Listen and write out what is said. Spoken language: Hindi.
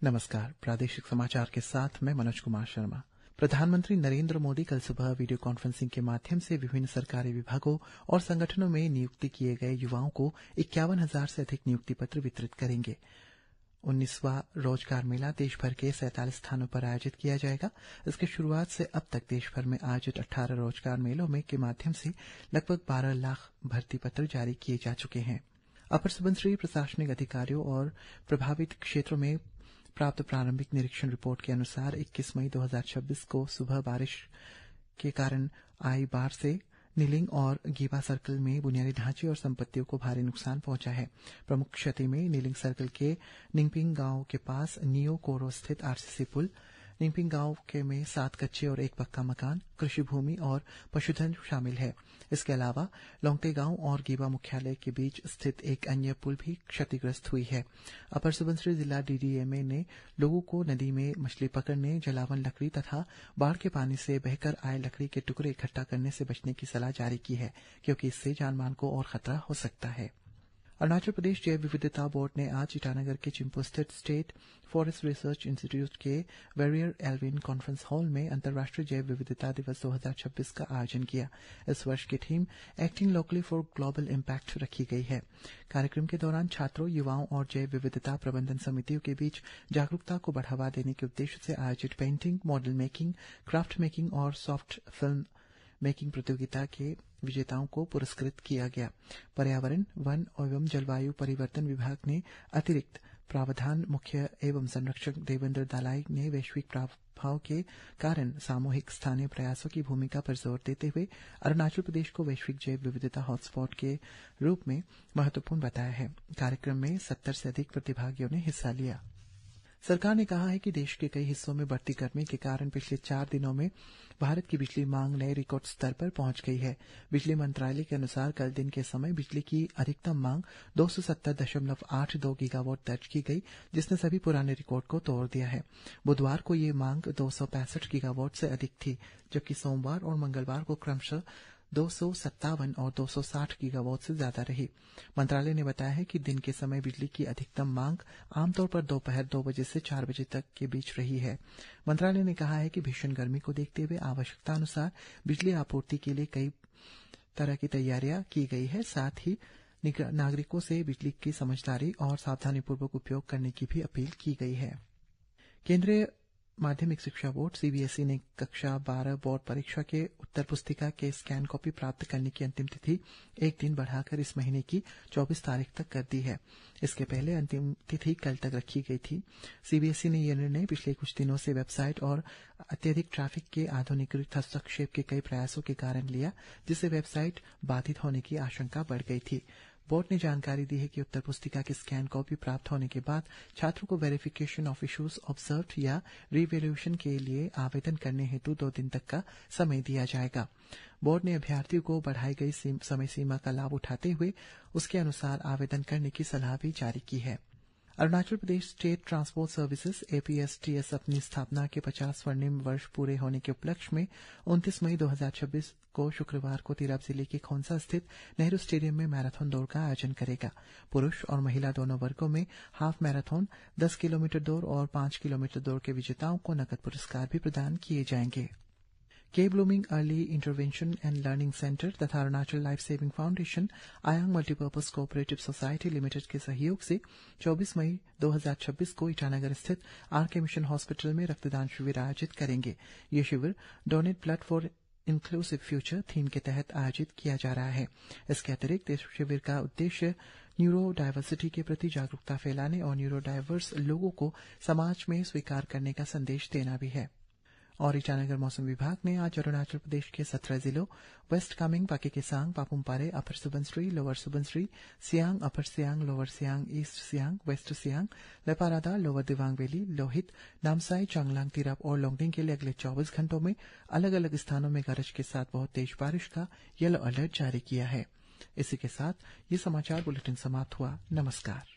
नमस्कार। प्रादेशिक समाचार के साथ मैं मनोज कुमार शर्मा। प्रधानमंत्री नरेंद्र मोदी कल सुबह वीडियो कॉन्फ्रेंसिंग के माध्यम से विभिन्न सरकारी विभागों और संगठनों में नियुक्ति किए गए युवाओं को 51,000 से अधिक नियुक्ति पत्र वितरित करेंगे। 19वां रोजगार मेला देश भर के 47 स्थानों पर आयोजित किया जाएगा। इसकी शुरुआत से अब तक देश भर में आयोजित 18 रोजगार मेलों के माध्यम से लगभग 12 लाख भर्ती पत्र जारी किए जा चुके हैं। अपर सुबनसिरी प्रशासनिक अधिकारियों और प्रभावित क्षेत्रों में प्राप्त प्रारंभिक निरीक्षण रिपोर्ट के अनुसार 21 मई 2026 को सुबह बारिश के कारण आई बाढ़ से निलिंग और गीबा सर्कल में बुनियादी ढांचे और संपत्तियों को भारी नुकसान पहुंचा है। प्रमुख क्षति में निलिंग सर्कल के निंगपिंग गांव के पास नियो कोरो स्थित आरसीसी पुल, निंगपिंग गांव के में 7 कच्चे और 1 पक्का मकान, कृषि भूमि और पशुधन शामिल है। इसके अलावा लोंगते गांव और गीबा मुख्यालय के बीच स्थित एक अन्य पुल भी क्षतिग्रस्त हुई है। अपर सुबनसिरी जिला डीडीएमए ने लोगों को नदी में मछली पकड़ने, जलावन लकड़ी तथा बाढ़ के पानी से बहकर आए लकड़ी के टुकड़े इकट्ठा करने से बचने की सलाह जारी की है, क्योंकि इससे जानमाल को और खतरा हो सकता है। अरुणाचल प्रदेश जैव विविधता बोर्ड ने आज ईटानगर के चिंपू स्थित स्टेट फॉरेस्ट रिसर्च इंस्टीट्यूट के वेरियर एल्विन कॉन्फ्रेंस हॉल में अंतर्राष्ट्रीय जैव विविधता दिवस 2026 का आयोजन किया। इस वर्ष की theme acting locally for global impact रखी गई है। कार्यक्रम के दौरान छात्रों, युवाओं और जैव विविधता प्रबंधन समितियों के बीच जागरूकता को बढ़ावा देने के उद्देश्य से आयोजित painting, model making, craft making और सॉफ्ट फिल्म मेकिंग प्रतियोगिता के विजेताओं को पुरस्कृत किया गया। पर्यावरण, वन एवं जलवायु परिवर्तन विभाग ने अतिरिक्त प्रावधान मुख्य एवं संरक्षक देवेंद्र दालाई ने वैश्विक प्रभाव के कारण सामूहिक स्थानीय प्रयासों की भूमिका पर जोर देते हुए अरुणाचल प्रदेश को वैश्विक जैव विविधता हॉटस्पॉट के रूप में महत्वपूर्ण बताया है। कार्यक्रम में 70 से अधिक प्रतिभागियों ने हिस्सा लिया। सरकार ने कहा है कि देश के कई हिस्सों में बढ़ती गर्मी के कारण पिछले 4 दिनों में भारत की बिजली मांग नए रिकॉर्ड स्तर पर पहुंच गई है। बिजली मंत्रालय के अनुसार कल दिन के समय बिजली की अधिकतम मांग 270.82 गीगावाट दर्ज की गई, जिसने सभी पुराने रिकॉर्ड को तोड़ दिया है। बुधवार को ये मांग 265 गीगावाट से अधिक थी, जबकि सोमवार और मंगलवार को क्रमशः 257 और 260 गीगावाट से ज्यादा रही। मंत्रालय ने बताया है कि दिन के समय बिजली की अधिकतम मांग आमतौर पर दोपहर 2 बजे से 4 बजे तक के बीच रही है। मंत्रालय ने कहा है कि भीषण गर्मी को देखते हुए आवश्यकता अनुसार बिजली आपूर्ति के लिए कई तरह की तैयारियां की गई है। साथ ही नागरिकों से बिजली की समझदारी और सावधानीपूर्वक उपयोग करने की भी अपील की गई है। केंद्रीय माध्यमिक शिक्षा बोर्ड सीबीएसई ने कक्षा 12 बोर्ड परीक्षा के उत्तर पुस्तिका के स्कैन कॉपी प्राप्त करने की अंतिम तिथि एक दिन बढ़ाकर इस महीने की 24 तारीख तक कर दी है। इसके पहले अंतिम तिथि कल तक रखी गई थी। सीबीएसई ने यह निर्णय पिछले कुछ दिनों से वेबसाइट और अत्यधिक ट्रैफिक के आधुनिकीकृत हस्तक्षेप के कई प्रयासों के कारण लिया, जिससे वेबसाइट बाधित होने की आशंका बढ़ गई थी। बोर्ड ने जानकारी दी है कि उत्तर पुस्तिका की स्कैन कॉपी प्राप्त होने के बाद छात्रों को वेरिफिकेशन ऑफ इश्यूज ऑब्जर्व्ड या रिवैल्यूएशन के लिए आवेदन करने हेतु 2 दिन तक का समय दिया जाएगा। बोर्ड ने अभ्यर्थियों को बढ़ाई गई समय सीमा का लाभ उठाते हुए उसके अनुसार आवेदन करने की सलाह भी जारी की है। Arunachal Pradesh state transport services एपीएसटीएस अपनी स्थापना के 50 स्वर्णिम वर्ष पूरे होने के उपलक्ष्य में 29 मई 2026 को शुक्रवार को तिरप जिले के खोंसा स्थित नेहरू स्टेडियम में मैराथन दौड़ का आयोजन करेगा। पुरुष और महिला दोनों वर्गों में हाफ मैराथन, 10 किलोमीटर दौड़ और 5 किलोमीटर दौड़ के विजेताओं को नकद पुरस्कार भी प्रदान किए जाएंगे। के Blooming Early Intervention and Learning Centre तथा Arunachal life saving foundation Ayang multipurpose cooperative society limited के सहयोग से 24 मई 2026 को ईटानगर स्थित आरके मिशन हॉस्पिटल में रक्तदान शिविर आयोजित करेंगे। ये शिविर donate blood for inclusive future theme के तहत आयोजित किया जा रहा है। इसके अतिरिक्त इस शिविर का उद्देश्य न्यूरो डायवर्सिटी के प्रति जागरूकता फैलाने और न्यूरो डायवर्स लोगों को समाज में स्वीकार करने का संदेश देना भी है। और ईटानगर मौसम विभाग ने आज अरुणाचल प्रदेश के 17 जिलों West Kameng, Pakke Kessang, Papumpare, Upper Subansiri, Lower Subansiri, Siang, Upper Siang, Lower Siang, East Siang, West Siang, Leparada, Lower Dibang Valley, Lohit, Namsai, Changlang, Tirap और लोंगडिंग के लिए अगले 24 घंटों में अलग अलग स्थानों में गरज के साथ बहुत तेज बारिश का येलो अलर्ट जारी किया है। इसी के साथ ये समाचार बुलेटिन समाप्त हुआ। नमस्कार।